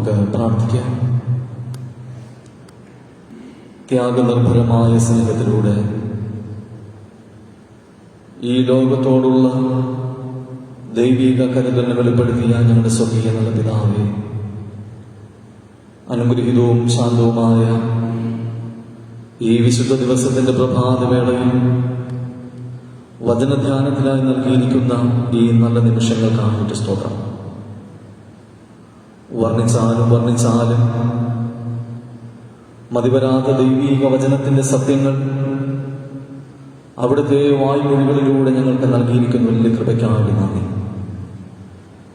നമുക്ക് പ്രാർത്ഥിക്കാം. ത്യാഗനിർഭരമായ സ്നേഹത്തിലൂടെ ഈ ലോകത്തോടുള്ള ദൈവിക കരുതലിനെ വെളിപ്പെടുത്തിയ ഞങ്ങളുടെ സ്വർഗീയ നല്ല പിതാവേ, അനുഗ്രഹീതവും ശാന്തവുമായ ഈ വിശുദ്ധ ദിവസത്തിന്റെ പ്രഭാതവേളയിൽ വചനധ്യാനത്തിനായി നൽകിയിരിക്കുന്ന ഈ നല്ല നിമിഷങ്ങൾക്കായിട്ട് സ്തോത്രം. വർണ്ണിച്ചാലും മതിവരാത്ത ദൈവീക വചനത്തിന്റെ സത്യങ്ങൾ അവിടുത്തെ വായ്മൊഴികളിലൂടെ ഞങ്ങൾക്ക് നൽകിയിരിക്കുന്ന വലിയ കൃപയ്ക്കായി നന്ദി.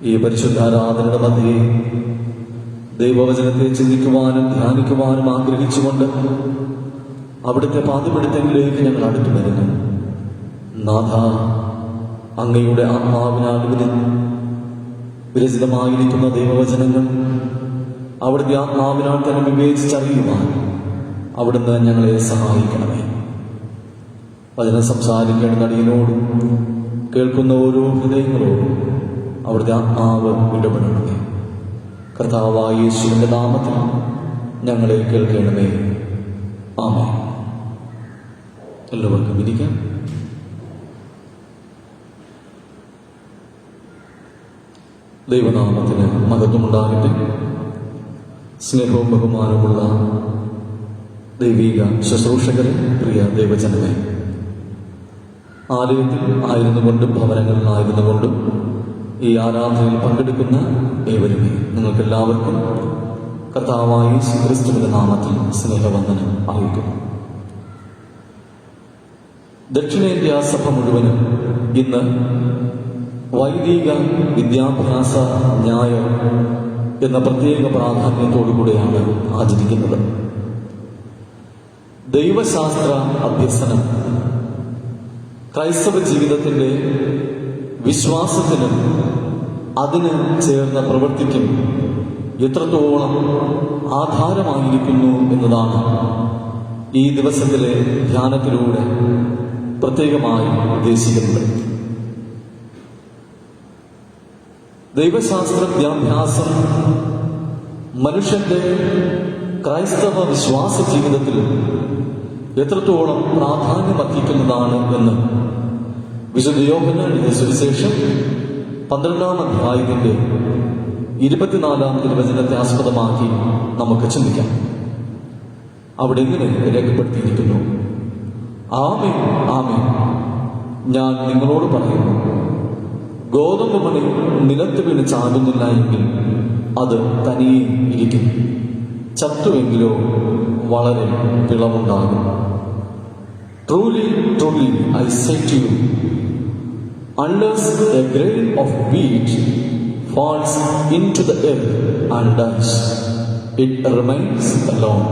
ഈ പരിശുദ്ധാരാധനയുടെ മധ്യേ ദൈവവചനത്തെ ചിന്തിക്കുവാനും ധ്യാനിക്കുവാനും ആഗ്രഹിച്ചുകൊണ്ട് അവിടുത്തെ പാദപിടുത്തങ്ങളിലേക്ക് ഞങ്ങൾ അടുത്തു വരുന്നു. നാഥ, അങ്ങയുടെ ആത്മാവിനാൽ വിരചിതമായിരിക്കുന്ന ദൈവവചനങ്ങൾ അവിടുത്തെ ആത്മാവിനാൽ തന്നെ വിവേചിച്ചറിയുവാൻ അവിടുന്ന് ഞങ്ങളെ സഹായിക്കണമേ. വചനം സംസാരിക്കേണ്ട അടിയനോടും കേൾക്കുന്ന ഓരോ ഹൃദയങ്ങളോടും അവിടുത്തെ ആത്മാവ് ഇടപെടണമേ. കർത്താവായ യേശുവിന്റെ നാമത്തിൽ ഞങ്ങളെ കേൾക്കണമേ. ആമേൻ. എല്ലാവർക്കും ഇരിക്കാം. ദൈവനാമത്തിന് മഹത്വമുണ്ടാകട്ടെ. സ്നേഹവും ബഹുമാനമുള്ള ദൈവിക ശുശ്രൂഷകരെ, പ്രിയ ദൈവജനമേ, ആലയത്തിൽ ആയിരുന്നുകൊണ്ടും ഭവനങ്ങളിലായിരുന്നുകൊണ്ടും ഈ ആരാധനയിൽ പങ്കെടുക്കുന്ന ഏവരുമേ, നിങ്ങൾക്കെല്ലാവർക്കും കർത്താവായ യേശുക്രിസ്തുവിന്റെ നാമത്തിൽ സ്നേഹവന്ദനം അറിയിക്കുന്നു. ദക്ഷിണേന്ത്യാ സഭ മുഴുവനും ഇന്ന് വൈദിക വിദ്യാഭ്യാസ ന്യായം എന്ന പ്രത്യേക പ്രാധാന്യത്തോടുകൂടിയാണ് ആചരിക്കുന്നത്. ദൈവശാസ്ത്ര അഭ്യസനം ക്രൈസ്തവ ജീവിതത്തിന്റെ വിശ്വാസത്തിനും അതിന് ചേർന്ന പ്രവൃത്തിക്കും എത്രത്തോളം ആധാരമായിരിക്കുന്നു എന്നതാണ് ഈ ദിവസത്തിലെ ധ്യാനത്തിലൂടെ പ്രത്യേകമായി ഉദ്ദേശിക്കുന്നത്. ദൈവശാസ്ത്ര വിദ്യാഭ്യാസം മനുഷ്യന്റെ ക്രൈസ്തവ വിശ്വാസ ജീവിതത്തിൽ എത്രത്തോളം പ്രാധാന്യമർഹിക്കുന്നതാണ് എന്ന് വിശുദ്ധ യോഹന്നാന്റെ സുവിശേഷം 12-ാം അധ്യായത്തിന്റെ 24-ാം തിരുവചനത്തെ ആസ്പദമാക്കി നമുക്ക് ചിന്തിക്കാം. അവിടെ ഇങ്ങനെ രേഖപ്പെടുത്തിയിരിക്കുന്നു: ആമേൻ, ആമേൻ, ഞാൻ നിങ്ങളോട് പറയുന്നു, ഗോതമ്പ് മണി നിലത്ത് വീണ് ചാടുന്നില്ല എങ്കിൽ അത് തനിയെ ഇരിക്കും, ചത്തുവെങ്കിലോ വളരെ പിളവുണ്ടാകും. Truly, truly, I say to you, unless a grain of wheat falls into the earth and dies, it remains alone.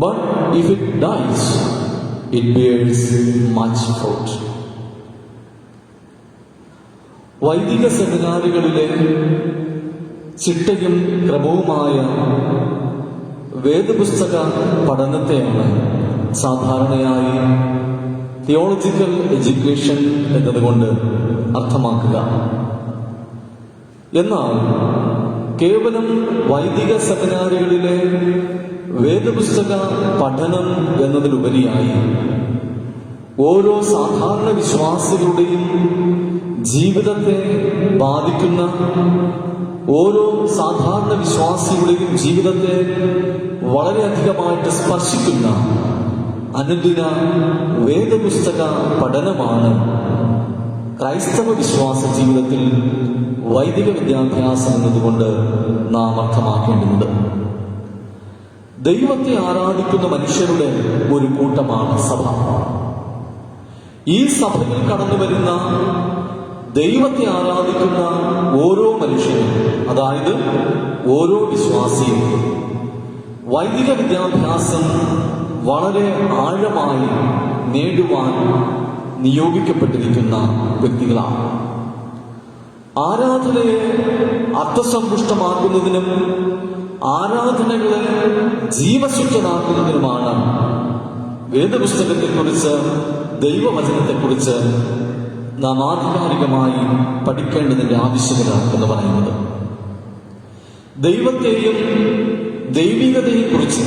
But if it dies, it bears much fruit. വൈദിക സെമിനാറുകളിലെ ചിട്ടയും ക്രമവുമായ വേദപുസ്തക പഠനത്തെയാണ് സാധാരണയായി തിയോളജിക്കൽ എഡ്യൂക്കേഷൻ എന്നതുകൊണ്ട് അർത്ഥമാക്കുക. എന്നാൽ കേവലം വൈദിക സെമിനാറുകളിലെ വേദപുസ്തക പഠനം എന്നതിലുപരിയായി ഓരോ സാധാരണ വിശ്വാസികളുടെയും ജീവിതത്തെ ബാധിക്കുന്ന, ഓരോ സാധാരണ വിശ്വാസികളുടെയും ജീവിതത്തെ വളരെയധികമായിട്ട് സ്പർശിക്കുന്ന അനുദിന വേദപുസ്തക പഠനമാണ് ക്രൈസ്തവ വിശ്വാസ ജീവിതത്തിൽ വൈദിക വിദ്യാഭ്യാസം എന്നതുകൊണ്ട് നാം അർത്ഥമാക്കേണ്ടതുണ്ട്. ദൈവത്തെ ആരാധിക്കുന്ന മനുഷ്യരുടെ ഒരു കൂട്ടമാണ് സഭ. ഈ സഭയിൽ കടന്നു വരുന്ന ദൈവത്തെ ആരാധിക്കുന്ന ഓരോ മനുഷ്യനും, അതായത് ഓരോ വിശ്വാസിയും, വൈദിക വിദ്യാഭ്യാസം വളരെ ആഴമായി നേടുവാൻ നിയോഗിക്കപ്പെട്ടിരിക്കുന്ന വ്യക്തികളാണ്. ആരാധനയെ അർത്ഥസമ്പുഷ്ടമാക്കുന്നതിനും ആരാധനകളെ ജീവശുദ്ധമാക്കുന്നതിനുമാണ് വേദപുസ്തകത്തെക്കുറിച്ച്, ദൈവവചനത്തെക്കുറിച്ച് നാം ആധികാരികമായി പഠിക്കേണ്ടതിന്റെ ആവശ്യകത എന്ന് പറയുന്നത്. ദൈവത്തെയും ദൈവികതയെയും കുറിച്ച്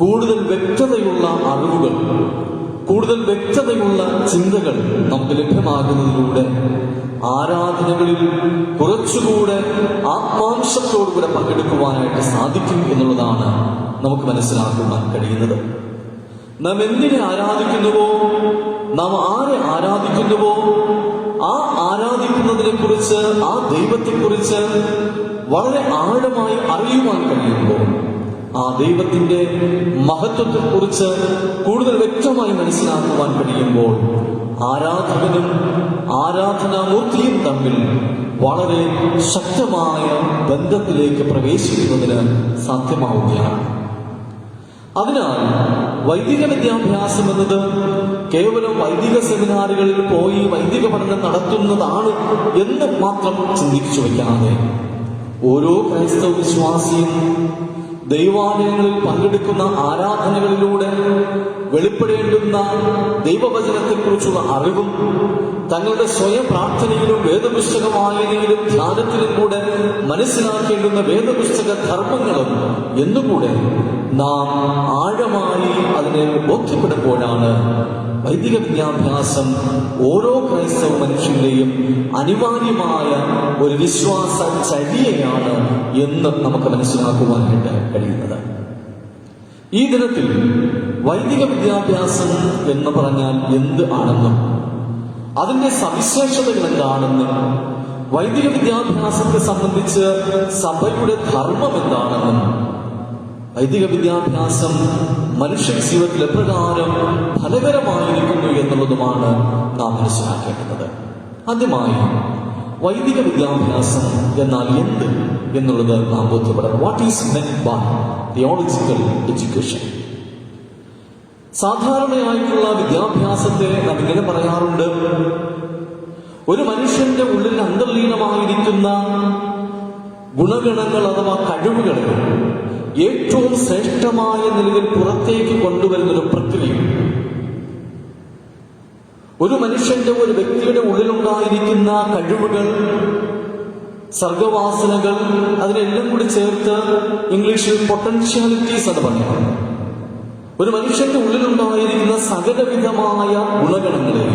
കൂടുതൽ വ്യക്തതയുള്ള അറിവുകൾ, കൂടുതൽ വ്യക്തതയുള്ള ചിന്തകൾ നമുക്ക് ലഭ്യമാകുന്നതിലൂടെ ആരാധനകളിൽ കുറച്ചുകൂടെ ആത്മാംശത്തോടുകൂടെ പങ്കെടുക്കുവാനായിട്ട് സാധിക്കും എന്നുള്ളതാണ് നമുക്ക് മനസ്സിലാക്കുവാൻ കഴിയുന്നത്. നാം എന്തിനെ ആരാധിക്കുന്നുവോ, നാം ആരെ ആരാധിക്കുന്നുവോ, ആ ആരാധിക്കുന്നതിനെ കുറിച്ച്, ആ ദൈവത്തെക്കുറിച്ച് വളരെ ആഴമായി അറിയുവാൻ കഴിയുമ്പോൾ, ആ ദൈവത്തിന്റെ മഹത്വത്തെക്കുറിച്ച് കൂടുതൽ വ്യക്തമായി മനസ്സിലാക്കുവാൻ കഴിയുമ്പോൾ, ആരാധകനും ആരാധനാമൂർത്തിയും തമ്മിൽ വളരെ ശക്തമായ ബന്ധത്തിലേക്ക് പ്രവേശിക്കുന്നതിന് സാധ്യമാവുകയാണ്. അതിനാൽ വൈദിക വിദ്യാഭ്യാസം എന്നത് കേവലം വൈദിക സെമിനാറുകളിൽ പോയി വൈദിക പഠനം നടത്തുന്നതാണ് എന്ന് മാത്രം ചിന്തിച്ചു വയ്ക്കാതെ, ഓരോ ക്രൈസ്തവ വിശ്വാസിയും ദൈവാലയങ്ങളിൽ പങ്കെടുക്കുന്ന ആരാധനകളിലൂടെ വെളിപ്പെടേണ്ടുന്ന ദൈവവചനത്തെക്കുറിച്ചുള്ള അറിവും തങ്ങളുടെ സ്വയം പ്രാർത്ഥനയിലും വേദപുസ്തക വായനയിലും ധ്യാനത്തിലും കൂടെ മനസ്സിലാക്കേണ്ടുന്ന വേദപുസ്തക ധർമ്മങ്ങളും എന്നുകൂടെ നാം ആഴമായി അതിനെ ബോധ്യപ്പെടുമ്പോഴാണ് വൈദിക വിദ്യാഭ്യാസം ഓരോ ക്രൈസ്തവ മനുഷ്യന്റെയും അനിവാര്യമായ ഒരു വിശ്വാസ ചര്യയാണ് എന്ന് നമുക്ക് മനസ്സിലാക്കുവാനായിട്ട് കഴിയുന്നത്. ഈ ദിനത്തിൽ വൈദിക വിദ്യാഭ്യാസം എന്ന് പറഞ്ഞാൽ എന്ത് ആണെന്നും അതിന്റെ സവിശേഷതകൾ എന്താണെന്നും വൈദിക വിദ്യാഭ്യാസത്തെ സംബന്ധിച്ച് സഭയുടെ ധർമ്മം എന്താണെന്നും വൈദിക വിദ്യാഭ്യാസം മനുഷ്യ ജീവിതത്തിൽ എപ്രകാരം ഫലകരമായിരിക്കുന്നു എന്നുള്ളതുമാണ് നാം മനസ്സിലാക്കേണ്ടത്. ആദ്യമായി വൈദിക വിദ്യാഭ്യാസം എന്നാൽ എന്ത് എന്നുള്ളത് നാം ബോധ്യപ്പെടണം. What is meant by theological education? സാധാരണയായിട്ടുള്ള വിദ്യാഭ്യാസത്തെ നാം ഇങ്ങനെ പറയാറുണ്ട്: ഒരു മനുഷ്യന്റെ ഉള്ളിൽ അന്തർലീനമായിരിക്കുന്ന ഗുണഗണങ്ങൾ അഥവാ കഴിവുകൾ ഏറ്റവും ശ്രേഷ്ഠമായ നിലയിൽ പുറത്തേക്ക് കൊണ്ടുവരുന്നൊരു പ്രക്രിയ. ഒരു മനുഷ്യന്റെ, ഒരു വ്യക്തിയുടെ ഉള്ളിലുണ്ടായിരിക്കുന്ന കഴിവുകൾ, സർഗവാസനകൾ, അതിനെല്ലാം കൂടി ചേർത്ത് ഇംഗ്ലീഷിൽ പൊട്ടൻഷ്യാലിറ്റീസ് എന്ന് പറയാം. ഒരു മനുഷ്യന്റെ ഉള്ളിലുണ്ടായിരിക്കുന്ന സകലവിധമായ ഗുണഗണങ്ങളെ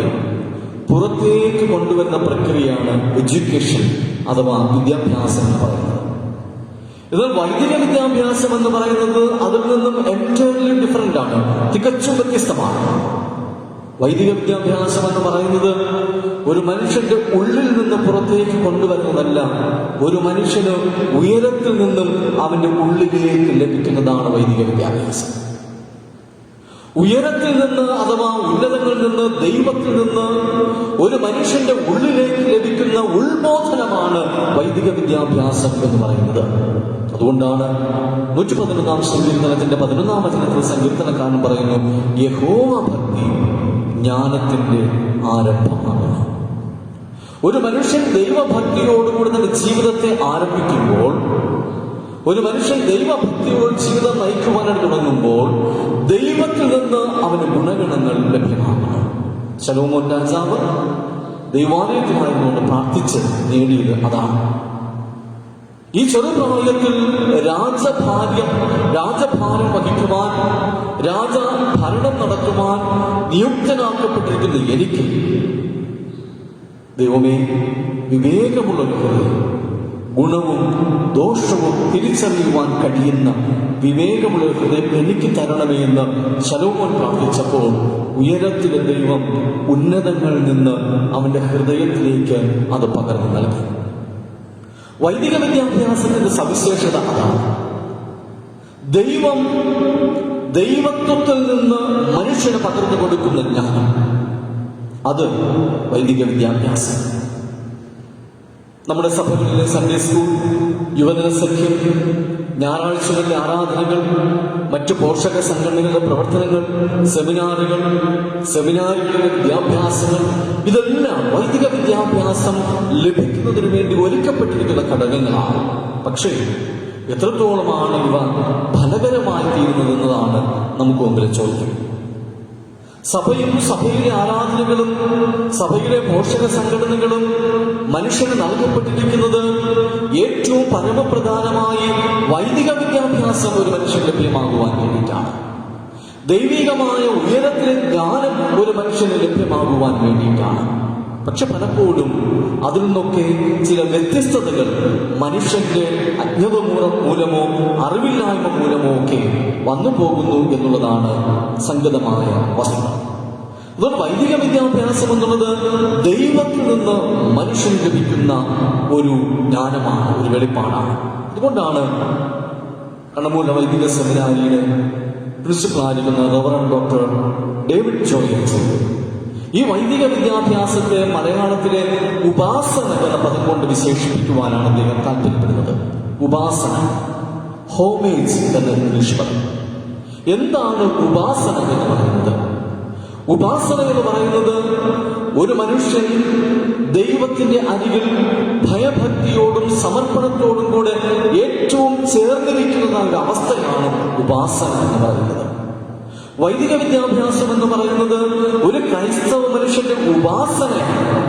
പുറത്തേക്ക് കൊണ്ടുവരുന്ന പ്രക്രിയയാണ് എഡ്യൂക്കേഷൻ അഥവാ വിദ്യാഭ്യാസം എന്ന് പറയുന്നത്. എന്നാൽ വൈദിക വിദ്യാഭ്യാസം എന്ന് പറയുന്നത് അതിൽ നിന്നും എൻറ്റയർലി ഡിഫറെന്റ് ആണ്, തികച്ചും വ്യത്യസ്തമാണ്. വൈദിക വിദ്യാഭ്യാസം എന്ന് പറയുന്നത് ഒരു മനുഷ്യന്റെ ഉള്ളിൽ നിന്ന് പുറത്തേക്ക് കൊണ്ടുവരുന്നതല്ല, ഒരു മനുഷ്യന് ഉയരത്തിൽ നിന്നും അവന്റെ ഉള്ളിലേക്ക് ലഭിക്കുന്നതാണ് വൈദിക വിദ്യാഭ്യാസം. ഉയരത്തിൽ നിന്ന് അഥവാ ഉന്നതങ്ങളിൽ നിന്ന്, ദൈവത്തിൽ നിന്ന് ഒരു മനുഷ്യന്റെ ഉള്ളിലേക്ക് ലഭിക്കുന്ന ഉൾബോധനമാണ് വൈദിക വിദ്യാഭ്യാസം എന്ന് പറയുന്നത്. അതുകൊണ്ടാണ് 111 സങ്കീർത്തനത്തിന്റെ 11 വചനത്തിൽ സങ്കീർത്തനക്കാരൻ പറയുന്നു, യഹോവ ഭക്തി ജ്ഞാനത്തിന്റെ ആരംഭമാണ്. ഒരു മനുഷ്യൻ ദൈവഭക്തിയോടുകൂടി തന്റെ ജീവിതത്തെ ആരംഭിക്കുമ്പോൾ, ഒരു മനുഷ്യൻ ദൈവഭക്തിയോട് ജീവിതം നയിക്കുവാനായിട്ട് തുടങ്ങുമ്പോൾ ദൈവത്തിൽ നിന്ന് അവന് ഗുണഗണങ്ങൾ ലഭ്യമാകുന്നു. ശലോമോൻ രാജാവ് ദൈവാലയത്തിലായിരുന്നുകൊണ്ട് പ്രാർത്ഥിച്ച് നേടിയത് അതാണ്. ഈ ചെറുപ്രായത്തിൽ രാജഭാരം വഹിക്കുവാൻ, രാജഭരണം നടത്തുവാൻ നിയുക്തനാക്കപ്പെട്ടിരിക്കുന്ന എനിക്ക് ദൈവമേ വിവേകമുള്ളൊരു ഹൃദയം, ഗുണവും ദോഷവും തിരിച്ചറിയുവാൻ കഴിയുന്ന വിവേകമുള്ള ഹൃദയം എനിക്ക് തരണമേ എന്ന് ശലോമോൻ പ്രാർത്ഥിച്ചപ്പോൾ ഉയരത്തിലെ ദൈവം ഉന്നതങ്ങളിൽ നിന്ന് അവന്റെ ഹൃദയത്തിലേക്ക് അത് പകർന്നു നൽകി. വൈദിക വിദ്യാഭ്യാസത്തിന്റെ സവിശേഷത അതാണ്. ദൈവത്വത്തിൽ നിന്ന് മനുഷ്യന് പകർന്നു കൊടുക്കുന്ന ജ്ഞാനം, അത് വൈദിക വിദ്യാഭ്യാസം. നമ്മുടെ സഭകളിലെ സൺഡേ സ്കൂൾ, യുവജന സഖ്യം, ഞായറാഴ്ചകളിലെ ആരാധനകൾ, മറ്റു പോഷക സംഘടനകളുടെ പ്രവർത്തനങ്ങൾ, സെമിനാറുകളിലെ വിദ്യാഭ്യാസങ്ങൾ, ഇതെല്ലാം വൈദിക വിദ്യാഭ്യാസം ലഭിക്കുന്നതിന് വേണ്ടി ഒരുക്കപ്പെട്ടിരിക്കുന്ന ഘടകങ്ങളാണ്. പക്ഷേ എത്രത്തോളമാണ് ഇവ ഫലകരമായി തീരുന്നത് എന്നതാണ് നമുക്ക് മുമ്പിലെ ചോദ്യം. സഭയും സഭയിലെ ആരാധനകളും സഭയിലെ പോഷക സംഘടനകളും മനുഷ്യന് നൽകപ്പെട്ടിരിക്കുന്നത് ഏറ്റവും പരമപ്രധാനമായി വൈദിക വിദ്യാഭ്യാസം ഒരു മനുഷ്യന് ലഭ്യമാകുവാൻ വേണ്ടിയിട്ടാണ്. ദൈവികമായ ഉയരത്തിലെ ജ്ഞാനം ഒരു മനുഷ്യന് ലഭ്യമാകുവാൻ വേണ്ടിയിട്ടാണ്. പക്ഷെ പലപ്പോഴും അതിൽ നിന്നൊക്കെ ചില വ്യത്യസ്തതകൾ മനുഷ്യന്റെ അജ്ഞത മൂലമോ അറിവില്ലായ്മ മൂലമോ ഒക്കെ വന്നു പോകുന്നു എന്നുള്ളതാണ് സംഗതമായ വസ്തുത. അതുകൊണ്ട് വൈദിക വിദ്യാഭ്യാസം എന്നുള്ളത് ദൈവത്തിൽ നിന്ന് മനുഷ്യന് ലഭിക്കുന്ന ഒരു ജ്ഞാനമാണ്, ഒരു വെളിപ്പാടാണ്. അതുകൊണ്ടാണ് കണ്ണമൂല വൈദിക സെമിനാരിയുടെ പ്രിൻസിപ്പലായിരിക്കുന്ന റവറൻഡ് ഡോക്ടർ ഡേവിഡ് ജോയ് ഈ വൈദിക വിദ്യാഭ്യാസത്തെ മലയാളത്തിലെ ഉപാസന എന്ന പദം കൊണ്ട് വിശേഷിപ്പിക്കുവാനാണ് അദ്ദേഹം താല്പര്യപ്പെടുന്നത്. ഉപാസന, ഹോമേജ് എന്ന ഇംഗ്ലീഷ് പദം. എന്താണ് ഉപാസന എന്ന് പറയുന്നത്? ഉപാസന എന്ന് പറയുന്നത് ഒരു മനുഷ്യൻ ദൈവത്തിന്റെ അരികിൽ ഭയഭക്തിയോടും സമർപ്പണത്തോടും കൂടെ ഏറ്റവും ചേർന്നിരിക്കുന്ന ഒരു അവസ്ഥയാണ് ഉപാസന എന്ന് പറയുന്നത്. വൈദിക വിദ്യാഭ്യാസം എന്ന് പറയുന്നത് ഒരു ക്രൈസ്തവ മനുഷ്യന്റെ ഉപാസനയാണ്.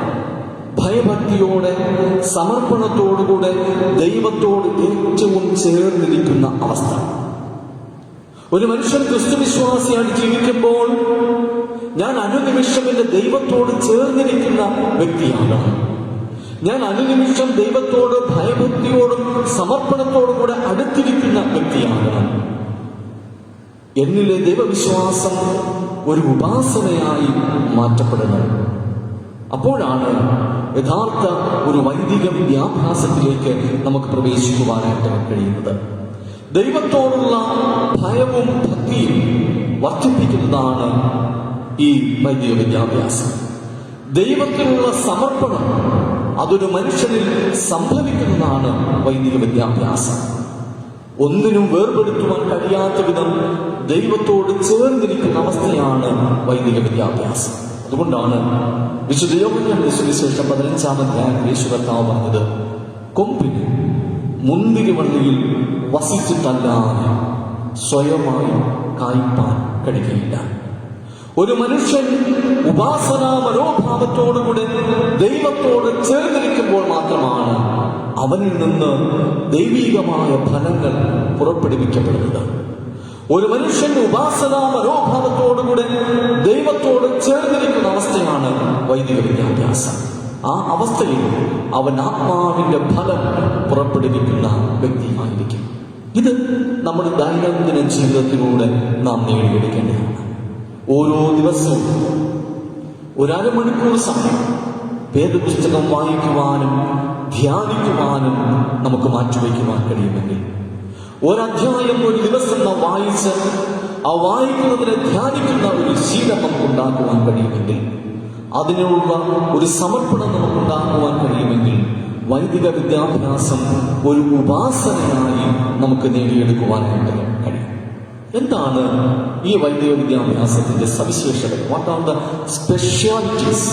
ഭയഭക്തിയോടെ സമർപ്പണത്തോടുകൂടെ ദൈവത്തോട് ഏറ്റവും ചേർന്നിരിക്കുന്ന അവസ്ഥ. ഒരു മനുഷ്യൻ ക്രിസ്തുവിശ്വാസിയായി ജീവിക്കുമ്പോൾ ഞാൻ അനുനിമിഷം എന്റെ ദൈവത്തോട് ചേർന്നിരിക്കുന്ന വ്യക്തിയാകണം. ഞാൻ അനുനിമിഷം ദൈവത്തോട് ഭയഭക്തിയോടും സമർപ്പണത്തോടും കൂടെ അടുത്തിരിക്കുന്ന വ്യക്തിയാകണം. എന്നിലെ ദൈവവിശ്വാസം ഒരു ഉപാസനയായി മാറ്റപ്പെടുന്നത്. അപ്പോഴാണ് യഥാർത്ഥ ഒരു വൈദിക വിദ്യാഭ്യാസത്തിലേക്ക് നമുക്ക് പ്രവേശിക്കുവാനായിട്ട് കഴിയുന്നത്. ദൈവത്തോടുള്ള ഭയവും ഭക്തിയും വർദ്ധിപ്പിക്കുന്നതാണ് ഈ വൈദിക വിദ്യാഭ്യാസം. ദൈവത്തിനുള്ള സമർപ്പണം അതൊരു മനുഷ്യനിൽ സംഭവിക്കുന്നതാണ് വൈദിക വിദ്യാഭ്യാസം. ഒന്നിനും വേർപെടുത്തുവാൻ കഴിയാത്ത വിധം ദൈവത്തോട് ചേർന്നിരിക്കുന്ന അവസ്ഥയാണ് വൈദിക വിദ്യാഭ്യാസം. അതുകൊണ്ടാണ് വിശുദ്ധ യോഹന്നാന്റെ സുവിശേഷം 15-ാം അധ്യായം യേശു കർത്താവ് പറഞ്ഞത്, കൊമ്പിന് മുന്തിരിവള്ളിയിൽ വസിച്ചിട്ടല്ലാതെ സ്വയമായി കായ്പാൻ കഴിയുകയില്ല. ഒരു മനുഷ്യൻ ഉപാസനാ മനോഭാവത്തോടുകൂടെ ദൈവത്തോട് ചേർന്നിരിക്കുമ്പോൾ മാത്രമാണ് അവനിൽ നിന്ന് ദൈവികമായ ഫലങ്ങൾ പുറപ്പെടുവിക്കപ്പെടുന്നത്. ഒരു മനുഷ്യൻ ഉപാസനാ മനോഭാവത്തോടുകൂടെ ദൈവത്തോട് ചേർന്നിരിക്കുന്ന അവസ്ഥയാണ് വൈദിക വിദ്യാഭ്യാസം. ആ അവസ്ഥയിൽ അവൻ ആത്മാവിന്റെ ഫലം പുറപ്പെടുവിക്കുന്ന വ്യക്തിയായിരിക്കും. ഇത് നമ്മുടെ ദൈനംദിന ജീവിതത്തിലൂടെ നാം നേടിയെടുക്കേണ്ടതാണ്. ഓരോ ദിവസവും ഒരമണിക്കൂർ സമയം വേദപുസ്തകം വായിക്കുവാനും ധ്യാനിക്കുവാനും നമുക്ക് മാറ്റിവെക്കുവാൻ കഴിയുമെങ്കിൽ, ഒരധ്യായം ഒരു ദിവസം നാം വായിച്ച് ആ വായിക്കുന്നതിനെ ധ്യാനിക്കുന്ന ഒരു ശീലം നമുക്ക് ഉണ്ടാക്കുവാൻ കഴിയുമെങ്കിൽ, അതിനുള്ള ഒരു സമർപ്പണം നമുക്കുണ്ടാക്കുവാൻ കഴിയുമെങ്കിൽ, വൈദിക വിദ്യാഭ്യാസം ഒരു ഉപാസനയായി നമുക്ക് നേടിയെടുക്കുവാനായിട്ട് കഴിയും. എന്താണ് ഈ വൈദിക വിദ്യാഭ്യാസത്തിന്റെ സവിശേഷത? What are the specialities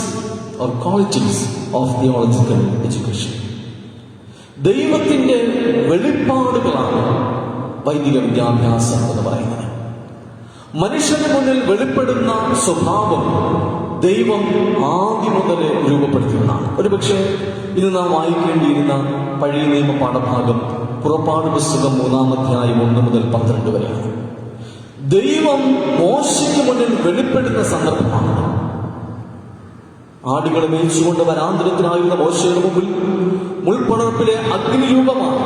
or qualities of theological education? ദൈവത്തിന്റെ വെളിപ്പാടുകളാണ് വൈദിക വിദ്യാഭ്യാസം എന്ന് പറയുന്നത്. മനുഷ്യന് മുന്നിൽ വെളിപ്പെടുന്ന സ്വഭാവം ദൈവം ആദ്യം മുതലേ രൂപപ്പെടുത്തിയതാണ്. ഒരുപക്ഷെ ഇത് നാം വായിക്കേണ്ടിയിരുന്ന പഴയ നിയമ പാഠഭാഗം പുറപ്പാട് പുസ്തകം 3-ാം അധ്യായം 1 മുതൽ 12 വരെയാണ്. ദൈവം മോശയ്ക്ക് മുന്നിൽ വെളിപ്പെടുന്ന സന്ദർഭമാണ്. ആടുകളെ മേയിച്ചുകൊണ്ട് വനാന്തരത്തിലായിരുന്ന മോശയുടെ മുമ്പിൽ മുൾപ്പടർപ്പിലെ അഗ്നിരൂപമാണ്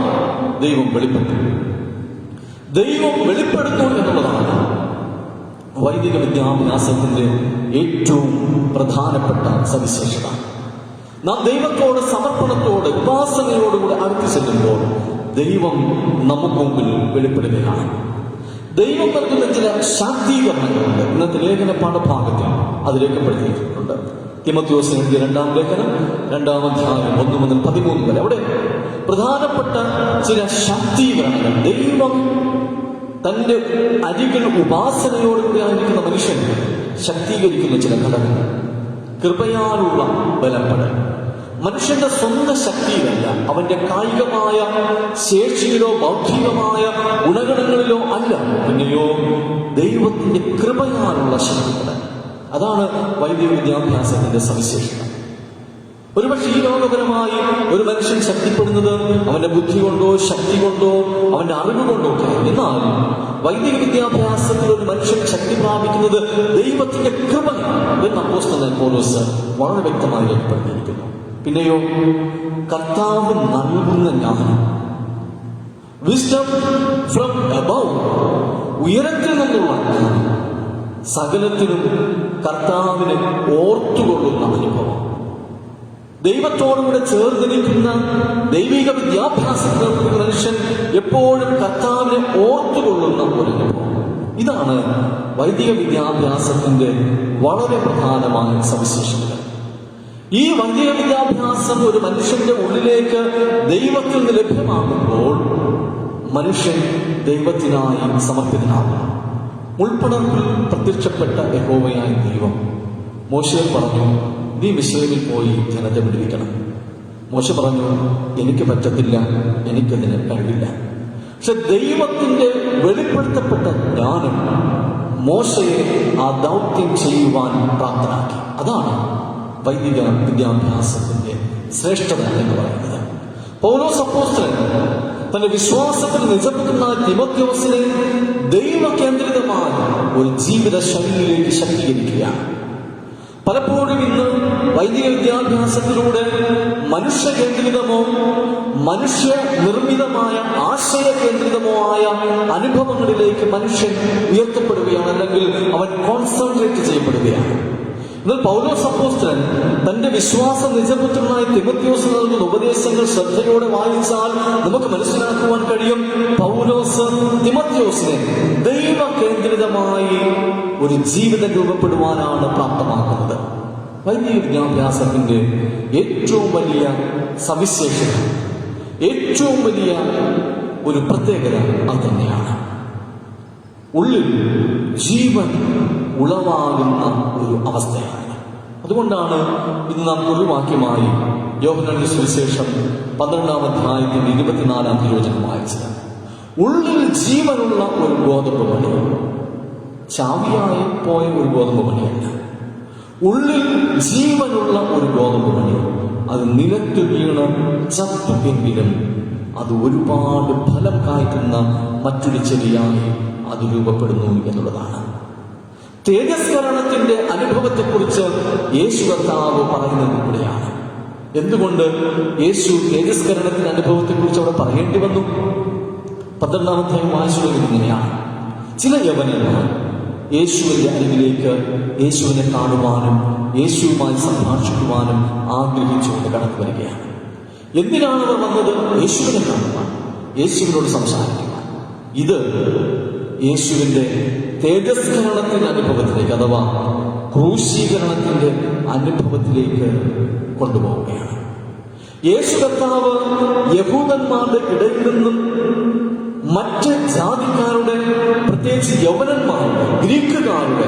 ദൈവം വെളിപ്പെട്ടു. ദൈവം വെളിപ്പെടുന്നു എന്നുള്ളതാണ് വൈദിക വിദ്യാഭ്യാസത്തിന്റെ ഏറ്റവും പ്രധാനപ്പെട്ട സവിശേഷത. നാം ദൈവത്തോട് സമർപ്പണത്തോട് ഉപാസനയോടുകൂടി അടുത്ത് ചെല്ലുമ്പോൾ ദൈവം നമുക്ക് മുമ്പിൽ വെളിപ്പെടുകയാണ്. ദൈവം നൽകുന്ന ചില ശാക്തീകരണങ്ങളുണ്ട്. ഇന്നത്തെ ലേഖന പാഠഭാഗത്തിൽ അത് രേഖപ്പെടുത്തിയിട്ടുണ്ട്. തിമോഥെയോസിന് എഴുതിയ 2-ാം ലേഖനം 2-ാം അധ്യായം 1 മുതൽ 13 വരെ അവിടെ പ്രധാനപ്പെട്ട ചില ശാക്തീകരണങ്ങൾ, ദൈവം തന്റെ അരികിൽ ഉപാസനയോടുകൂടി ആയിരിക്കുന്ന മനുഷ്യൻ ശക്തീകരിക്കുന്ന ചില ഘടകങ്ങൾ. കൃപയാലുള്ള ബലപ്പെടൽ. മനുഷ്യന്റെ സ്വന്തം ശക്തിയിലല്ല, അവന്റെ കായികമായ ശേഷിയിലോ ബൗദ്ധികമായ ഗുണഗണങ്ങളിലോ അല്ല, പിന്നെയോ ദൈവത്തിന്റെ കൃപയാലുള്ള ശക്തിപ്പെടൽ. അതാണ് വൈദിക വിദ്യാഭ്യാസത്തിന്റെ സവിശേഷത. ഒരുപക്ഷെ ഈ ലോകപരമായി ഒരു മനുഷ്യൻ ശക്തിപ്പെടുന്നത് അവന്റെ ബുദ്ധി കൊണ്ടോ ശക്തി കൊണ്ടോ അവന്റെ അറിവ് കൊണ്ടോ ഒക്കെ. എന്നാൽ വൈദിക വിദ്യാഭ്യാസത്തിൽ ഒരു മനുഷ്യൻ ശക്തി പ്രാപിക്കുന്നത് ദൈവത്തിന്റെ കൃപയാണ് എന്ന് അപ്പോസ്തലൻ പൗലോസ് വളരെ വ്യക്തമായി രേഖപ്പെടുത്തിയിരിക്കുന്നു. പിന്നെയോ കർത്താവ് നൽകുന്ന ജ്ഞാനം, വിസ്ഡം ഫ്രം അബവ്, ഉയരത്തിൽ നിന്നുള്ള ജ്ഞാനം, സകലത്തിനും കർത്താവിനെ ഓർത്തുകൊള്ളുന്ന അനുഭവം, ദൈവത്തോടുകൂടെ ചേർന്നിരിക്കുന്ന ദൈവിക വിദ്യാഭ്യാസത്തിൽ മനുഷ്യൻ എപ്പോഴും കർത്താവിനെ ഓർത്തുകൊള്ളുന്ന ഒരു അനുഭവം. ഇതാണ് വൈദിക വിദ്യാഭ്യാസത്തിന്റെ വളരെ പ്രധാനമായ സവിശേഷതകൾ. ഈ വൈദിക വിദ്യാഭ്യാസം ഒരു മനുഷ്യന്റെ ഉള്ളിലേക്ക് ദൈവത്തിൽ നിന്ന് ലഭ്യമാകുമ്പോൾ മനുഷ്യൻ ദൈവത്തിനായി സമർപ്പിതനാകും. മുൾപ്പടർപ്പിൽ പ്രത്യക്ഷപ്പെട്ട യഹോവയായ ദൈവം മോശയെ പറഞ്ഞു, നീ മിസ്രയീമിൽ പോയി ജനത്തെ വിടുവിക്കണം. മോശ പറഞ്ഞു, എനിക്ക് പറ്റത്തില്ല, എനിക്കതിന് കഴിവില്ല. പക്ഷെ ദൈവത്തിന്റെ വെളിപ്പെടുത്തപ്പെട്ട ജ്ഞാനം മോശയെ ആ ദൗത്യം ചെയ്യുവാൻ പ്രാപ്തനാക്കി. അതാണ് വൈദിക വിദ്യാഭ്യാസത്തിന്റെ ശ്രേഷ്ഠത എന്ന് പറയുന്നത്. പൗലോസ് അപ്പോസ്തലൻ തന്റെ വിശ്വാസത്തിൽ നിജപ്പെടുന്ന തിമോഥെയോസിനെ ദൈവകേന്ദ്രിതമായ ഒരു ജീവിത ശൈലിയിലേക്ക് ശക്തീകരിക്കുകയാണ്. പലപ്പോഴും ഇന്ന് വൈദിക വിദ്യാഭ്യാസത്തിലൂടെ മനുഷ്യ കേന്ദ്രിതമോ മനുഷ്യ നിർമ്മിതമായ ആശയ കേന്ദ്രിതമോ ആയ അനുഭവങ്ങളിലേക്ക് മനുഷ്യൻ ഉയർത്തപ്പെടുകയാണ്, അല്ലെങ്കിൽ അവൻ കോൺസെൻട്രേറ്റ് ചെയ്യപ്പെടുകയാണ്. എന്നാൽ പൗലോസ് അപ്പോസ്തലൻ തന്റെ വിശ്വാസ നിജപുത്രനായ തിമോഥെയോസിന് നൽകുന്ന ഉപദേശങ്ങൾ ശ്രദ്ധയോടെ വായിച്ചാൽ നമുക്ക് മനസ്സിലാക്കുവാൻ കഴിയും, പൗലോസ് തിമോഥെയോസിനെ ദൈവ കേന്ദ്രിതമായി ഒരു ജീവിതം രൂപപ്പെടുവാനാണ് പ്രാപ്തമാക്കുന്നത്. വൈദിക വിദ്യാഭ്യാസത്തിന്റെ ഏറ്റവും വലിയ സവിശേഷത, ഏറ്റവും വലിയ ഒരു പ്രത്യേകത അത് തന്നെയാണ്. ഉള്ളിൽ ജീവൻ ഉളവാകുന്ന ഒരു അവസ്ഥയാണ്. അതുകൊണ്ടാണ് ഇന്ന് നാം ഒരു വാക്യമായി യോഹന്നാന്റെ സുവിശേഷം 12-ാം അധ്യായത്തിന്റെ 24-ാം തിരുവചനം വായിച്ചത്. ഉള്ളിൽ ജീവനുള്ള ഒരു ഗോതമ്പ് മണി, ചാവിയായി പോയ ഒരു ഗോതമ്പ് മണിയല്ല. ഉള്ളിൽ ജീവനുള്ള ഒരു ഗോതമ്പ് മണി, അത് നിലത്ത് വീണ് ചത്തുവെങ്കിലും അത് ഒരുപാട് ഫലം കായ്ക്കുന്ന മറ്റൊരു ചെടിയായി അത് രൂപപ്പെടുന്നു എന്നുള്ളതാണ്. തേജസ്കരണത്തിന്റെ അനുഭവത്തെക്കുറിച്ച് യേശു കർത്താവ് പറയുന്നത് ഇവിടെയാണ്. എന്തുകൊണ്ട് യേശു തേജസ്കരണത്തിന്റെ അനുഭവത്തെക്കുറിച്ച് അവിടെ പറയേണ്ടി വന്നു? 12-ാം അധ്യായം വായിച്ചുള്ളത് ഇങ്ങനെയാണ്. ചില യവനന്മാർ യേശുവിന്റെ അരികിലേക്ക് യേശുവിനെ കാണുവാനും യേശുവുമായി സംഭാഷിക്കുവാനും ആഗ്രഹിച്ചുകൊണ്ട് കടന്നു വരികയാണ്. എന്തിനാണ് അവർ വന്നത്? യേശുവിനെ കാണുവാൻ, യേശുവിനോട് സംസാരിക്കുവാൻ. ഇത് യേശുവിന്റെ തേജസ്കരണത്തിന്റെ അനുഭവത്തിലേക്ക്, അഥവാ ക്രൂശീകരണത്തിന്റെ അനുഭവത്തിലേക്ക് കൊണ്ടുപോവുകയാണ്. യേശു കർത്താവ് യഹൂദന്മാരുടെ ഇടയിൽ നിന്നും മറ്റ് ജാതിക്കാരുടെ, പ്രത്യേകിച്ച് യവനന്മാരുടെ, ഗ്രീക്കുകാരുടെ,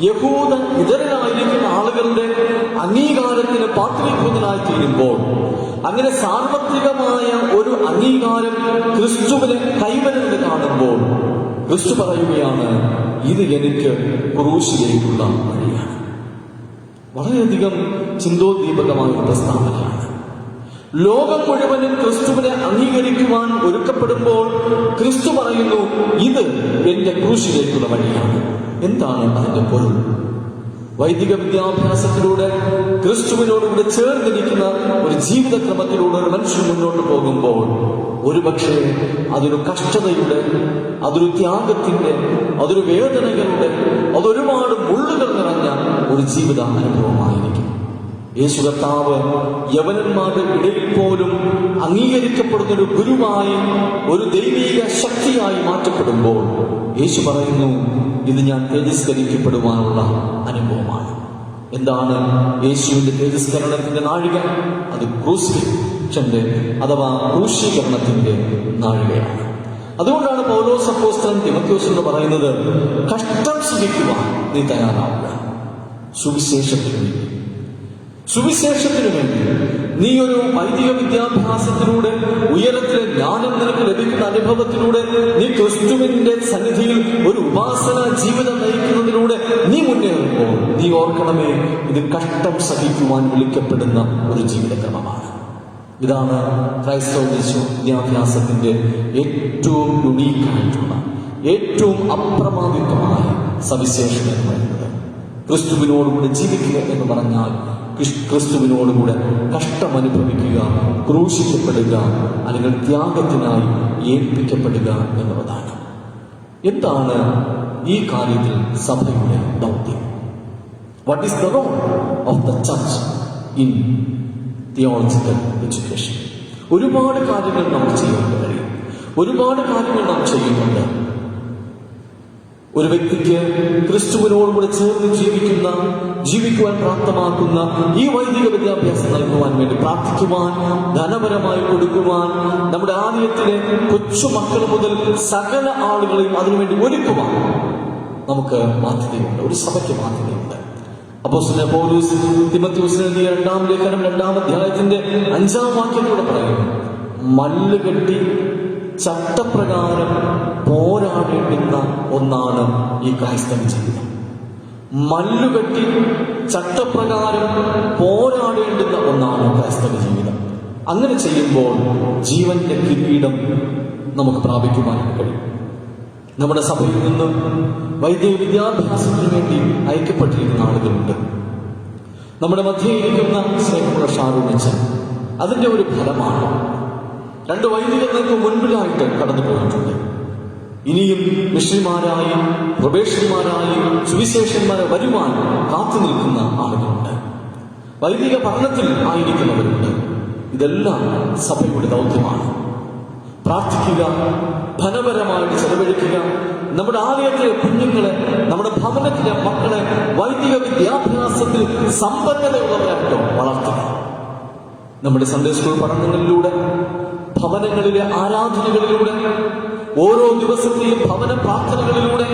യഹൂദ ഇതരരായിരിക്കുന്ന ആളുകളുടെ അംഗീകാരത്തിന് പാത്രീഭൂതനായി തീരുമ്പോൾ, അങ്ങനെ സാർവത്രികമായ ഒരു അംഗീകാരം ക്രിസ്തുവിനെ കൈവരുന്നത് കാണുമ്പോൾ ക്രിസ്തു പറയുകയാണ്, ഇത് എനിക്ക് ക്രൂശിലേക്കുള്ള വഴിയാണ്. വളരെയധികം ചിന്തോദ്ദീപകമായ ഒരു പ്രസ്താവനയാണ്. ലോകം മുഴുവനും ക്രിസ്തുവിനെ അംഗീകരിക്കുവാൻ ഒരുക്കപ്പെടുമ്പോൾ ക്രിസ്തു പറയുന്നു, ഇത് എന്റെ ക്രൂശിലേക്കുള്ള വഴിയാണ്. എന്താണ് അതിന്റെ പൊരുൾ? വൈദിക വിദ്യാഭ്യാസത്തിലൂടെ ക്രിസ്തുവിനോടുകൂടെ ചേർന്നിരിക്കുന്ന ഒരു ജീവിതക്രമത്തിലൂടെ ഒരു മനുഷ്യൻ മുന്നോട്ട് പോകുമ്പോൾ ഒരുപക്ഷെ അതൊരു കഷ്ടതയുടെ, അതൊരു ത്യാഗത്തിന്റെ, അതൊരു വേദനകളുടെ, അതൊരുപാട് മുള്ളുകൾ നിറഞ്ഞ ഒരു ജീവിത അനുഭവമായിരിക്കും. യേശു കർത്താവ് യവനന്മാരുടെ ഇടയിൽ പോലും അംഗീകരിക്കപ്പെടുന്ന ഒരു ഗുരുവായി, ഒരു ദൈവീക ശക്തിയായി മാറ്റപ്പെടുമ്പോൾ യേശു പറയുന്നു, ഇത് ഞാൻ തേജസ്കരിക്കപ്പെടുവാനുള്ള അനുഭവമാണ്. എന്താണ് യേശുവിന്റെ തേജസ്കരണത്തിന്റെ നാഴിക? അത് ക്രൂശിക്ഷന്റെ അഥവാ ക്രൂശീകരണത്തിന്റെ നാഴികയാണ്. അതുകൊണ്ടാണ് പൗലോസ് അപ്പോസ്തലൻ തിമോഥെയോസിനോട് പറയുന്നത്, കഷ്ടം സഹിക്കുവാൻ നീ തയ്യാറാവുക. സുവിശേഷത്തിന് വേണ്ടി, സുവിശേഷത്തിനു വേണ്ടി നീ ഒരു വൈദിക വിദ്യാഭ്യാസത്തിലൂടെ, ഉയരത്തിലെ ജ്ഞാനം നിനക്ക് ലഭിക്കുന്ന അനുഭവത്തിലൂടെ, നീ ക്രിസ്തുവിന്റെ സന്നിധിയിൽ ഒരു ഉപാസന ജീവിതം നയിക്കുന്നതിലൂടെ നീ മുന്നേറും. പറയുമ്പോൾ നീ ഓർക്കണമേ, ഇത് കഷ്ടം സഹിക്കുവാൻ വിളിക്കപ്പെടുന്ന ഒരു ജീവിതക്രമമാണ്. ഇതാണ് ക്രൈസ്തവ വിദ്യാഭ്യാസത്തിന്റെ ഏറ്റവും യുണീക്കായിട്ടുള്ള, ഏറ്റവും അപ്രമാദിത്വമായ സവിശേഷത എന്ന് പറയുന്നത്. ക്രിസ്തുവിനോടുകൂടെ ജീവിക്കുക എന്ന് പറഞ്ഞാൽ ക്രിസ്തുവിനോടുകൂടെ കഷ്ടമനുഭവിക്കുക, ക്രൂശിക്കപ്പെടുക, അല്ലെങ്കിൽ ത്യാഗത്തിനായി ഏൽപ്പിക്കപ്പെടുക എന്നുള്ളതാണ്. എന്താണ് ഈ കാര്യത്തിൽ സഭയുടെ ദൗത്യം? What is the role of the church in theological education? ഒരുപാട് കാര്യങ്ങൾ നമുക്ക് ചെയ്യാൻ കഴിയും, ഒരുപാട് കാര്യങ്ങൾ നാം ചെയ്യുന്നുണ്ട്. ഒരു വ്യക്തിക്ക് ക്രിസ്തുവിനോടുകൂടെ ചേർന്ന് ജീവിക്കുവാൻ പ്രാപ്തമാക്കുന്ന ഈ വൈദിക വിദ്യാഭ്യാസം നൽകുവാൻ വേണ്ടി പ്രാർത്ഥിക്കുവാൻ, ധനപരമായി കൊടുക്കുവാൻ, നമ്മുടെ ആലയത്തിലെ കൊച്ചുമക്കൾ മുതൽ സകല ആളുകളെയും അതിനുവേണ്ടി ഒരുക്കുവാൻ നമുക്ക് ബാധ്യതയുണ്ട്, ഒരു സഭയ്ക്ക് ബാധ്യതയുണ്ട്. അപ്പോസ്തലനായ പൗലോസ് തിമോഥെയോസിന് എഴുതിയ 2-ാം ലേഖനം 2-ാം അധ്യായത്തിന്റെ 5-ാം വാക്യത്തിലൂടെ പറയുന്നു, മല്ലുകെട്ടി ചട്ടപ്രകാരം പോരാടേണ്ടുന്ന ഒന്നാണ് ഈ ക്രൈസ്തവ ജീവിതം. മല്ലുകെട്ടി ചട്ടപ്രകാരം പോരാടേണ്ടുന്ന ഒന്നാണ് ക്രൈസ്തവ ജീവിതം. അങ്ങനെ ചെയ്യുമ്പോൾ ജീവന്റെ കിരീടം നമുക്ക് പ്രാപിക്കുവാൻ കഴിയും. നമ്മുടെ സഭയിൽ നിന്ന് വൈദിക വിദ്യാഭ്യാസത്തിന് വേണ്ടി അയക്കപ്പെട്ടിരിക്കുന്ന ആളുകളുണ്ട്. നമ്മുടെ മധ്യേ ഇരിക്കുന്ന സ്നേഹമുള്ള ഷാറൂണച്ചൻ അതിന്റെ ഒരു ഫലമാണ്. 2 വൈദികർക്ക് മുൻപിലായിട്ട് കടന്നു പോയിട്ടുണ്ട്. ഇനിയും മിഷണറിമാരായി, പ്രൊബേഷന്മാരായി, സുവിശേഷന്മാരെ വരുവാൻ കാത്തു നിൽക്കുന്ന ആളുകളുണ്ട്. വൈദിക പഠനത്തിൽ ആയിരിക്കുന്നവരുണ്ട്. ഇതെല്ലാം സഭയുടെ ദൗത്യമാണ്. പ്രാർത്ഥിക്കുക, ധനപരമായിട്ട് ചെലവഴിക്കുക, നമ്മുടെ ആലയത്തിലെ കുഞ്ഞുങ്ങളെ, നമ്മുടെ ഭവനത്തിലെ മക്കളെ വൈദിക വിദ്യാഭ്യാസത്തിൽ സമ്പന്നതയുള്ളവരായിട്ട് വളർത്തുക. നമ്മുടെ സൺഡേ സ്കൂൾ പഠനങ്ങളിലൂടെ, ഭവനങ്ങളിലെ ആരാധനകളിലൂടെ, ഓരോ ദിവസത്തെയും ഭവന പ്രാർത്ഥനകളിലൂടെ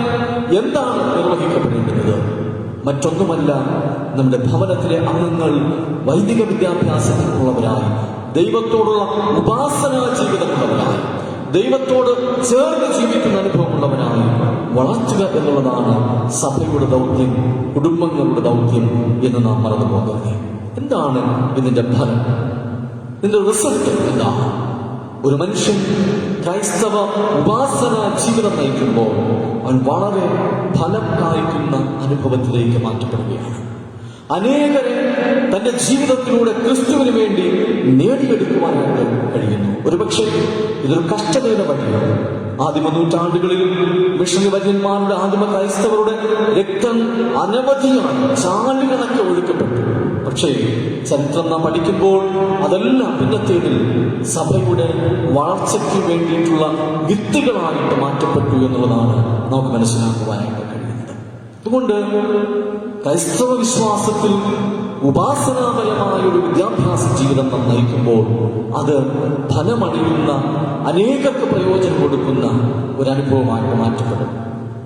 എന്താണ് നിർവഹിക്കപ്പെടേണ്ടത്? മറ്റൊന്നുമല്ല, നമ്മുടെ ഭവനത്തിലെ അംഗങ്ങൾ വൈദിക വിദ്യാഭ്യാസത്തിനുള്ളവരായി, ദൈവത്തോടുള്ള ഉപാസനാ ജീവിതമുള്ളവരായി, ദൈവത്തോട് ചേർന്ന് ജീവിക്കുന്ന അനുഭവമുള്ളവരായി വളർത്തുക എന്നുള്ളതാണ് സഭയുടെ ദൗത്യം, കുടുംബങ്ങളുടെ ദൗത്യം എന്ന് നാം മറന്നു പോകരുത്. എന്താണ് ഇതിന്റെ ഫലം? ഇതിന്റെ റിസൾട്ട് എന്താണ്? ഒരു മനുഷ്യൻ ക്രൈസ്തവ ഉപാസന ജീവിതം നയിക്കുമ്പോൾ അവൻ വളരെ ഫലം കായ്ക്കുന്ന അനുഭവത്തിലേക്ക് മാറ്റപ്പെടുകയാണ്. അനേകരെ തന്റെ ജീവിതത്തിലൂടെ ക്രിസ്തുവിന് വേണ്ടി നേടിയെടുക്കുവാനായിട്ട് കഴിയുന്നു. ഒരുപക്ഷെ ഇതൊരു കഷ്ടതയുടെ വഴിയാണ്. ആദിമ നൂറ്റാണ്ടുകളിൽ മിഷണറി വര്യന്മാരുടെ, ആദിമ ക്രൈസ്തവരുടെ രക്തം അനവധിയാണ്, ചാലുകണക്കെ ഒഴുക്കപ്പെട്ടു. പക്ഷേ ചരിത്രം നാം പഠിക്കുമ്പോൾ അതെല്ലാം പിന്നത്തേതിൽ സഭയുടെ വളർച്ചയ്ക്ക് വേണ്ടിയിട്ടുള്ള വിത്തുകളായിട്ട് മാറ്റപ്പെട്ടു എന്നുള്ളതാണ് നമുക്ക് മനസ്സിലാക്കുവാനായിട്ട് കഴിയുന്നത്. അതുകൊണ്ട് ക്രൈസ്തവ വിശ്വാസത്തിൽ ഉപാസനാപരമായ ഒരു വിദ്യാഭ്യാസ ജീവിതം നാം നയിക്കുമ്പോൾ അത് ഫലമണിയുന്ന, അനേകർക്ക് പ്രയോജനം കൊടുക്കുന്ന ഒരു അനുഭവമായിട്ട് മാറ്റപ്പെടും.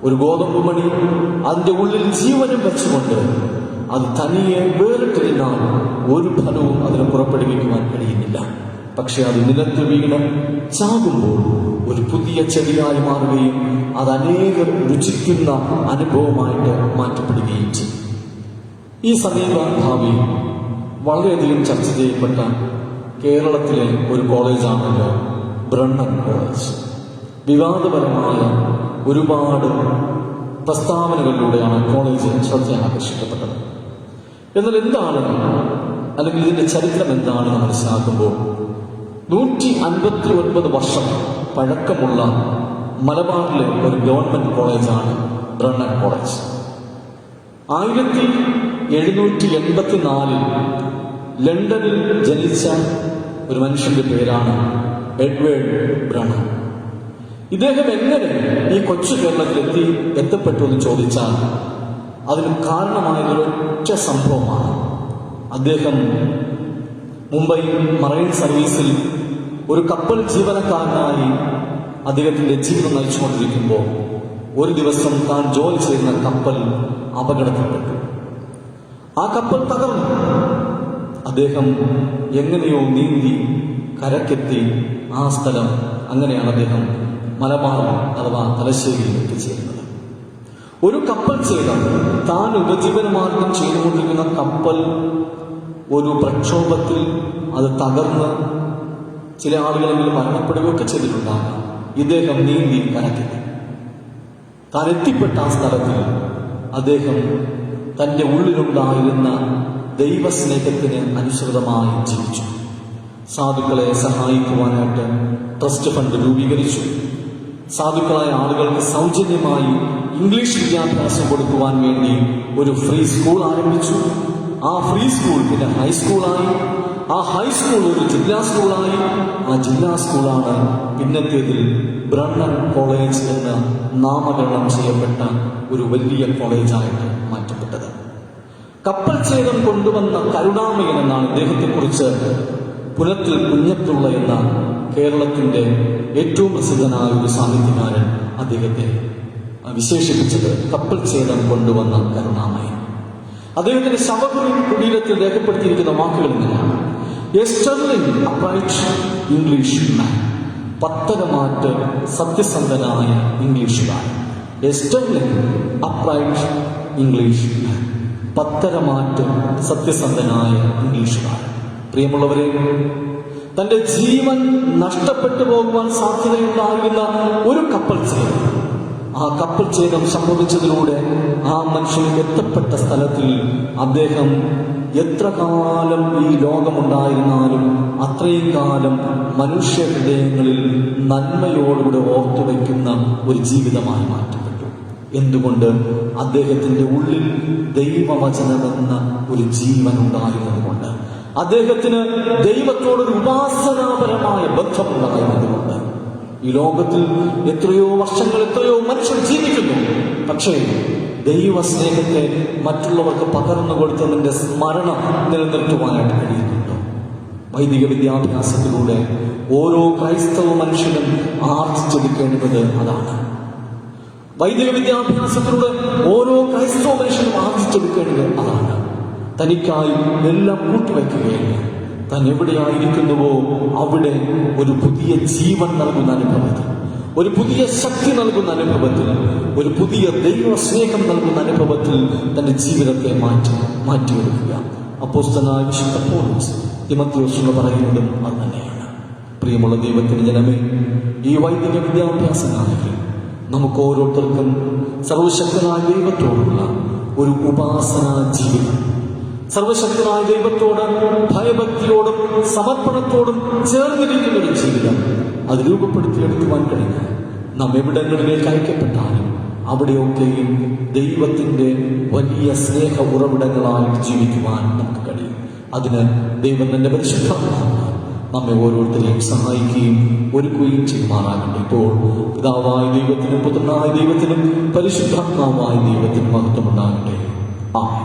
ഒരു ഗോതമ്പ് മണി അതിന്റെ ഉള്ളിൽ ജീവനം വെച്ചുകൊണ്ട് അത് തനിയെ വേറിട്ടിരുന്നാൽ ഒരു ഫലവും അതിന് പുറപ്പെടുവിക്കുവാൻ കഴിയുന്നില്ല. പക്ഷെ അത് നിലത്ത് വീണ് ചാകുമ്പോൾ ഒരു പുതിയ ചെടിയായി മാറുകയും അത് അനേകർ രുചിക്കുന്ന അനുഭവമായിട്ട് മാറ്റപ്പെടുകയും ചെയ്യും. ഈ സമീപഭാവി വളരെയധികം ചർച്ച ചെയ്യപ്പെട്ട കേരളത്തിലെ ഒരു കോളേജാണല്ലോ ബ്രണ്ണൻ കോളേജ്. വിവാദപരമായ ഒരുപാട് പ്രസ്താവനകളിലൂടെയാണ് കോളേജ് ശ്രദ്ധ ആകർഷിക്കപ്പെട്ടത്. എന്നാൽ എന്താണ്, അല്ലെങ്കിൽ ഇതിന്റെ ചരിത്രം എന്താണെന്ന് മനസ്സിലാക്കുമ്പോൾ 159 വർഷം പഴക്കമുള്ള മലബാറിലെ ഒരു ഗവൺമെന്റ് കോളേജാണ് ബ്രണ്ണൻ കോളേജ്. 1784 ലണ്ടനിൽ ജനിച്ച ഒരു മനുഷ്യന്റെ പേരാണ് എഡ്വേർഡ് ബ്രണ്ണൻ. ഇദ്ദേഹം എങ്ങനെ ഈ കൊച്ചു കേരളത്തിൽ എത്തപ്പെട്ടു എന്ന് ചോദിച്ചാൽ അതിന് കാരണമായതൊരൊറ്റ സംഭവമാണ്. അദ്ദേഹം മുംബൈ മറൈൻ സർവീസിൽ ഒരു കപ്പൽ ജീവനക്കാരനായി അദ്ദേഹത്തിന്റെ ജീവിതം നയിച്ചുകൊണ്ടിരിക്കുമ്പോൾ ഒരു ദിവസം താൻ ജോലി ചെയ്യുന്ന കപ്പൽ അപകടത്തിൽപ്പെട്ടു. ആ കപ്പൽ തകർന്നു. അദ്ദേഹം എങ്ങനെയോ നീന്തി കരക്കെത്തി ആ സ്ഥലം, അങ്ങനെയാണ് അദ്ദേഹം മലബാർ അഥവാ തലശ്ശേരിയിൽ എത്തിച്ചേരുന്നത്. ഒരു കപ്പൽ ചെയ്തം താൻ ഉപജീവനമാർഗം ചെയ്തുകൊണ്ടിരിക്കുന്ന കപ്പൽ ഒരു പ്രക്ഷോഭത്തിൽ അത് തകർന്ന് ചില ആളുകളെങ്കിലും മരണപ്പെടുകയൊക്കെ ചെയ്തിട്ടുണ്ടാകാം. ഇദ്ദേഹം നീന്തി കരയ്ക്കുന്നു. താൻ എത്തിപ്പെട്ട ആ സ്ഥലത്തിൽ അദ്ദേഹം തൻ്റെ ഉള്ളിലുണ്ടായിരുന്ന ദൈവസ്നേഹത്തിന് അനുസൃതമായി ജീവിച്ചു. സാധുക്കളെ സഹായിക്കുവാനായിട്ട് ട്രസ്റ്റ് ഫണ്ട് രൂപീകരിച്ചു. സാധുക്കളായ ആളുകൾക്ക് സൗജന്യമായി ഇംഗ്ലീഷ് വിദ്യാഭ്യാസം കൊടുക്കുവാൻ വേണ്ടി ഒരു ഫ്രീ സ്കൂൾ ആരംഭിച്ചു. ആ ഫ്രീ സ്കൂൾ പിന്നെ ഹൈസ്കൂളായി. ആ ഹൈസ്കൂൾ ഒരു ജില്ലാ സ്കൂളായി. ആ ജില്ലാ സ്കൂളാണ് പിന്നത്തേതിൽ ബ്രണ്ണൻ കോളേജ് എന്ന് നാമകരണം ചെയ്യപ്പെട്ട ഒരു വലിയ കോളേജായിട്ട് മാറ്റപ്പെട്ടത്. കപ്പൽ ഛേദം കൊണ്ടുവന്ന കരുണാമയൻ എന്നാണ് അദ്ദേഹത്തെക്കുറിച്ച് പുനത്തിൽ കുഞ്ഞത്തുള്ള എന്ന കേരളത്തിന്റെ ഏറ്റവും പ്രസിദ്ധനായ ഒരു സാഹിത്യകാരൻ അദ്ദേഹത്തെ വിശേഷിപ്പിച്ചത്. കപ്പൽ ഛേദം കൊണ്ടുവന്ന കരുണാമയൻ. അദ്ദേഹത്തിന്റെ ശവകുടീരത്തിൽ രേഖപ്പെടുത്തിയിരിക്കുന്ന വാക്കുകൾ ഇങ്ങനെയാണ്: a sterling upright English man, പത്തരമാറ്റ് സത്യസന്ധനായ ഇംഗ്ലീഷുകാരൻ. A sterling upright English man, പത്തരമാറ്റ് സത്യസന്ധനായ ഇംഗ്ലീഷുകാരൻ. പ്രിയമുള്ളവരെ, തന്റെ ജീവൻ നഷ്ടപ്പെട്ടു പോകുവാൻ സാധ്യതയുണ്ടായിരുന്ന ഒരു കപ്പൽ ഛേദം, ആ കപ്പൽ ഛേദം സംഭവിച്ചതിലൂടെ ആ മനുഷ്യൻ എത്തപ്പെട്ട സ്ഥലത്തിൽ അദ്ദേഹം എത്ര കാലം ഈ ലോകമുണ്ടായിരുന്നാലും അത്രയും കാലം മനുഷ്യ ഹൃദയങ്ങളിൽ നന്മയോടുകൂടെ ഓർത്തുവെക്കുന്ന ഒരു ജീവിതമായി മാറ്റപ്പെട്ടു. എന്തുകൊണ്ട്? അദ്ദേഹത്തിന്റെ ഉള്ളിൽ ദൈവവചനമെന്ന ഒരു ജീവൻ ഉണ്ടായിരുന്നതുകൊണ്ട്, അദ്ദേഹത്തിന് ദൈവത്തോടൊരു ഉപാസനാപരമായ ബന്ധമുണ്ടായിരുന്നതുകൊണ്ട്. ഈ ലോകത്തിൽ എത്രയോ വർഷങ്ങൾ എത്രയോ മനുഷ്യർ ജീവിക്കുന്നു. പക്ഷേ ദൈവസ്നേഹത്തെ മറ്റുള്ളവർക്ക് പകർന്നു കൊടുത്തതിന്റെ സ്മരണ നിലനിർത്തുവാനായിട്ട് കഴിയുന്നുണ്ടോ? വൈദിക വിദ്യാഭ്യാസത്തിലൂടെ ഓരോ ക്രൈസ്തവ മനുഷ്യനും ആർജിച്ചെടുക്കേണ്ടത് അതാണ്. വൈദിക വിദ്യാഭ്യാസത്തിലൂടെ ഓരോ ക്രൈസ്തവ മനുഷ്യനും ആർജിച്ചെടുക്കേണ്ടത് അതാണ്. തനിക്കായി എല്ലാം കൂട്ടിവയ്ക്കുകയില്ല. താൻ എവിടെയായിരിക്കുന്നുവോ അവിടെ ഒരു പുതിയ ജീവൻ നൽകുന്ന അനുഭവത്തിൽ, ഒരു പുതിയ ശക്തി നൽകുന്ന അനുഭവത്തിൽ, ഒരു പുതിയ ദൈവ സ്നേഹം നൽകുന്ന അനുഭവത്തിൽ തന്റെ ജീവിതത്തെ മാറ്റിയെടുക്കുക. അപ്പോസ്തലനായ വിശുദ്ധ പൗലോസ് തിമോഥെയോസിനോട് പറയുന്നതും അത് തന്നെയാണ്. പ്രിയമുള്ള ദൈവത്തിന്റെ ജനമേ, ഈ വൈദിക വിദ്യാഭ്യാസ കാലത്തിൽ നമുക്ക് ഓരോരുത്തർക്കും സർവശക്തനായ ദൈവത്തോടുള്ള ഒരു ഉപാസനാ ജീവിതം, സർവശക്തനായ ദൈവത്തോട് ഭയഭക്തിയോടും സമർപ്പണത്തോടും ചേർന്നിരിക്കുന്ന ഒരു ജീവിതം അത് രൂപപ്പെടുത്തിയെടുക്കുവാൻ കഴിഞ്ഞാൽ നാം എവിടങ്ങളിലേക്ക് അയക്കപ്പെട്ടാലും അവിടെയൊക്കെയും ദൈവത്തിന്റെ വലിയ സ്നേഹ ഉറവിടങ്ങളായിട്ട് ജീവിക്കുവാൻ നമുക്ക് കഴിയും. അതിന് ദൈവം തന്റെ പരിശുദ്ധാത്മാവ് നമ്മെ ഓരോരുത്തരെയും സഹായിക്കുകയും ഒരുക്കുകയും ചെയ്യുമാറാകട്ടെ. ഇപ്പോൾ പിതാവായ ദൈവത്തിനും പുത്രനായ ദൈവത്തിനും പരിശുദ്ധാത്മാവായ ദൈവത്തിനും മഹത്വമുണ്ടാകട്ടെ. ആമേൻ.